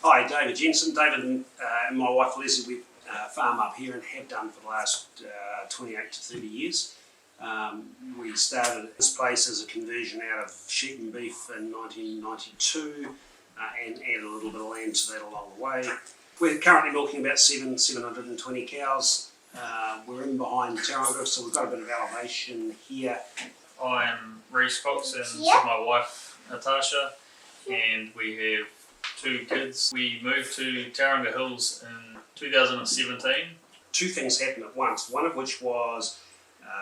Hi, David Jensen. David and my wife Lesley, we farm up here and have done for the last 28 to 30 years. We started this place as a conversion out of sheep and beef in 1992 and added a little bit of land to that along the way. We're currently milking about 720 cows. We're in behind Tauranga, so we've got a bit of elevation here. I am Reece Cox and this is my wife Natasha, and we have 2 kids. We moved to Tauranga Hills in 2017. 2 things happened at once, one of which was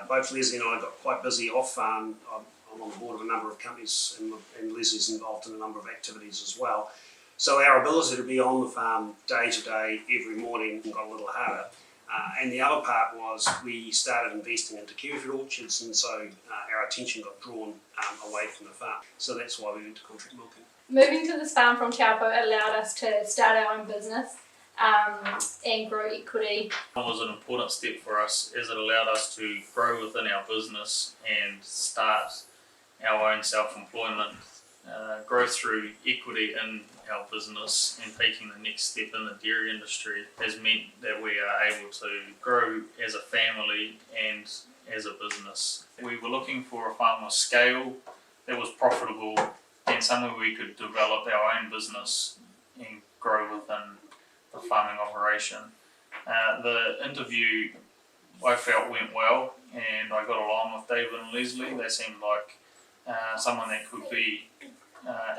both Lesley and I got quite busy off farm. I'm on the board of a number of companies and Lesley's involved in a number of activities as well. So our ability to be on the farm day to day every morning got a little harder. And the other part was we started investing into kiwifruit orchards, and so our attention got drawn away from the farm. So that's why we went to contract milking. Moving to this farm from Taupo allowed us to start our own business and grow equity. It was an important step for us as it allowed us to grow within our business and start our own self-employment, grow through equity in our business, and taking the next step in the dairy industry has meant that we are able to grow as a family and as a business. We were looking for a farm with scale that was profitable and somewhere we could develop our own business and grow within the farming operation. The interview I felt went well, and I got along with David and Lesley. They seemed like someone that could be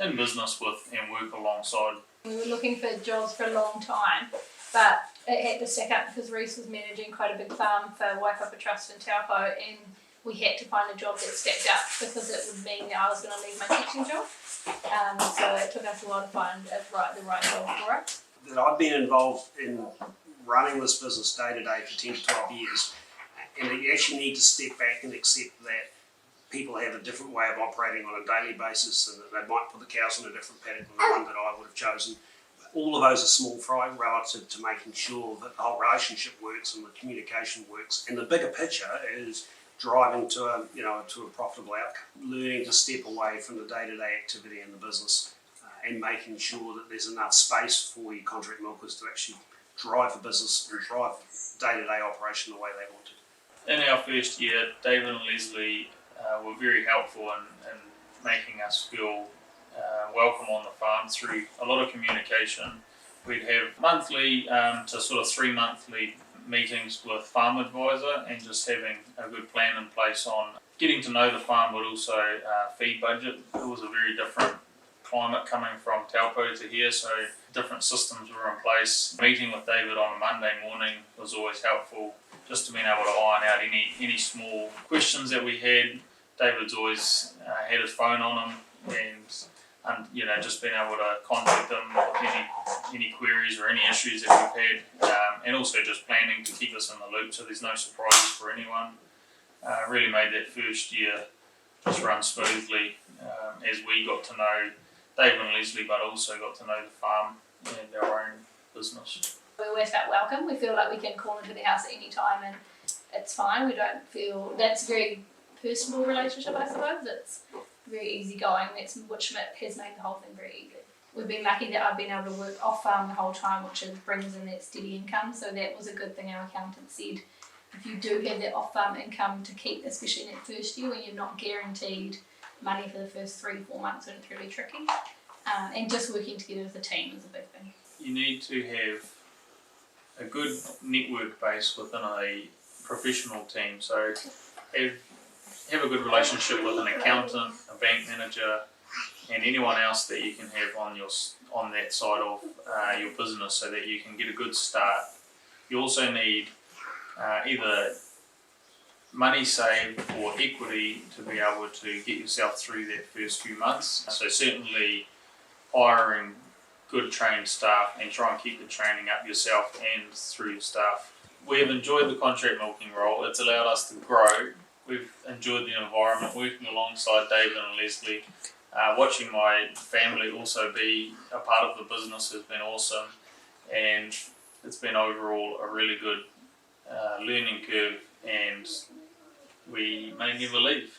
in business with and work alongside. We were looking for jobs for a long time, but it had to stack up because Reece was managing quite a big farm for Waikato Trust in Taupo, and we had to find a job that stacked up because it would mean that I was going to leave my teaching job. So it took us a while to find the right job for us. That I've been involved in running this business day to day for 10 to 12 years, and you actually need to step back and accept that people have a different way of operating on a daily basis, and that they might put the cows in a different paddock than the one that I would have chosen. All of those are small fry relative to making sure that the whole relationship works and the communication works. And the bigger picture is driving to a profitable outcome, learning to step away from the day-to-day activity in the business, and making sure that there's enough space for your contract milkers to actually drive the business and drive day-to-day operation the way they want to. In our first year, David and Lesley were very helpful in making us feel welcome on the farm through a lot of communication. We'd have monthly to sort of 3 monthly meetings with Farm Advisor, and just having a good plan in place on getting to know the farm, but also feed budget. It was a very different climate coming from Taupo to here, so different systems were in place. Meeting with David on a Monday morning was always helpful, just to being able to iron out any small questions that we had. David's always had his phone on him, and just being able to contact him with any queries or any issues that we've had, and also just planning to keep us in the loop so there's no surprises for anyone. Really made that first year just run smoothly as we got to know David and Lesley, but also got to know the farm and our own business. We always felt welcome. We feel like we can call into the house at any time and it's fine. We don't feel that's a very personal relationship, I suppose. It's very easygoing. That's which has made the whole thing very easy. We've been lucky that I've been able to work off farm the whole time, which brings in that steady income. So that was a good thing. Our accountant said if you do have that off farm income to keep, especially in that first year when you're not guaranteed money for the first 3-4 months, and it's really tricky. And just working together as a team is a big thing. You need to have a good network base within a professional team. So have a good relationship with an accountant, a bank manager, and anyone else that you can have on that side of your business, so that you can get a good start. You also need either money saved or equity to be able to get yourself through that first few months. So certainly hiring good trained staff and try and keep the training up yourself and through your staff. We have enjoyed the contract milking role. It's allowed us to grow. We've enjoyed the environment, working alongside David and Lesley. Watching my family also be a part of the business has been awesome, and it's been overall a really good learning curve, and we may never leave.